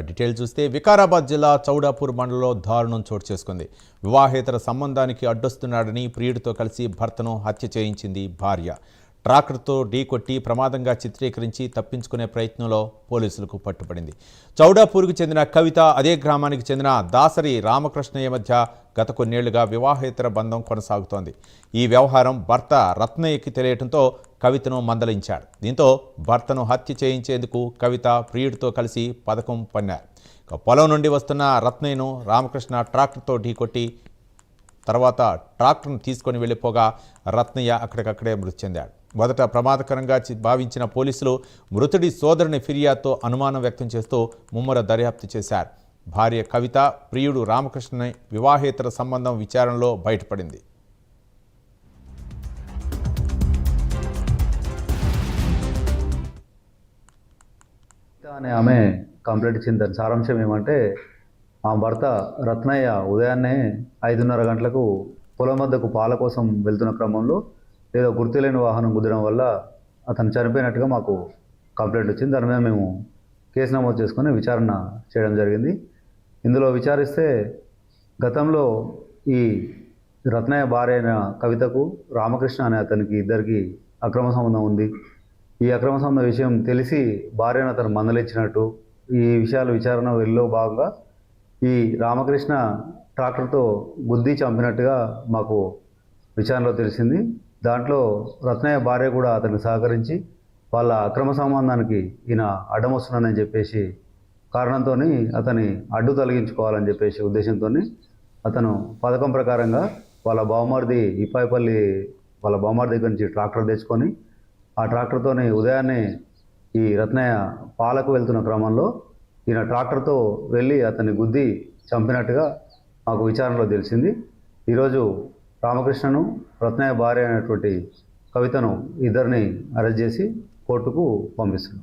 Detail చూస్తే వికారాబాద్ జిల్లా చౌడాపూర్ మండలంలో దారుణం చోటు చేసుకుంది. వివాహేతర సంబంధానికి అడ్డొస్తున్నాడని ప్రియుడితో కలిసి భర్తను హత్య చేయించింది భార్య. ట్రాక్టర్తో ఢీకొట్టి ప్రమాదంగా చిత్రీకరించి తప్పించుకునే ప్రయత్నంలో పోలీసులకు పట్టుబడింది. చౌడాపూర్కు చెందిన కవిత అదే గ్రామానికి చెందిన దాసరి రామకృష్ణయ్య మధ్య గత కొన్నేళ్లుగా వివాహేతర బంధం కొనసాగుతోంది. ఈ వ్యవహారం భర్త రత్నయ్యకి తెలియటంతో కవితను మందలించాడు. దీంతో భర్తను హత్య చేయించేందుకు కవిత ప్రియుడితో కలిసి పథకం పన్నారు. పొలం నుండి వస్తున్న రత్నయ్యను రామకృష్ణ ట్రాక్టర్తో ఢీకొట్టి తర్వాత ట్రాక్టర్ను తీసుకొని వెళ్ళిపోగా రత్నయ్య అక్కడికక్కడే మృతి చెందాడు. మొదట ప్రమాదకరంగా భావించిన పోలీసులు మృతుడి సోదరుని ఫిర్యాదుతో అనుమానం వ్యక్తం చేస్తూ ముమ్మర దర్యాప్తు చేశారు. భార్య కవిత, ప్రియుడు రామకృష్ణ వివాహేతర సంబంధం విచారణలో బయటపడింది. అనే ఆమె కంప్లైంట్ ఇచ్చింది. దాని సారాంశం ఏమంటే, ఆ భర్త రత్నయ్య ఉదయాన్నే 5:30 గంటలకు పొలం వద్దకు పాల కోసం వెళ్తున్న క్రమంలో ఏదో గుర్తులేని వాహనం గుద్దడం వల్ల అతను చనిపోయినట్టుగా మాకు కంప్లైంట్ వచ్చింది. దాని మీద మేము కేసు నమోదు చేసుకొని విచారణ చేయడం జరిగింది. ఇందులో విచారిస్తే గతంలో ఈ రత్నయ్య భార్య అయిన కవితకు రామకృష్ణ అనే అతనికి ఇద్దరికి అక్రమ సంబంధం ఉంది. ఈ అక్రమ సంబంధం విషయం తెలిసి భార్యను అతను మందలించినట్టు ఈ విషయాలు విచారణ వెళ్ళలో భాగంగా ఈ రామకృష్ణ ట్రాక్టర్తో గుద్ది చంపినట్టుగా మాకు విచారణలో తెలిసింది. దాంట్లో రత్నయ్య భార్య కూడా అతనికి సహకరించి వాళ్ళ అక్రమ సంబంధానికి ఈయన అడ్డం వస్తున్నానని చెప్పేసి కారణంతో అతని అడ్డు తొలగించుకోవాలని చెప్పేసి ఉద్దేశంతో అతను పథకం ప్రకారంగా వాళ్ళ బావమరిది ఇప్పాయిపల్లి వాళ్ళ బావమరిది దగ్గర నుంచి ట్రాక్టర్ తెచ్చుకొని ఆ ట్రాక్టర్తో ఉదయాన్నే ఈ రత్నయ్య పాలకు వెళ్తున్న క్రమంలో ఈయన ట్రాక్టర్తో వెళ్ళి అతన్ని గుద్ది చంపినట్టుగా మాకు విచారణలో తెలిసింది. ఈరోజు రామకృష్ణను, రత్నయ్య భార్య అయినటువంటి కవితను ఇద్దరిని అరెస్ట్ చేసి కోర్టుకు పంపిస్తున్నాం.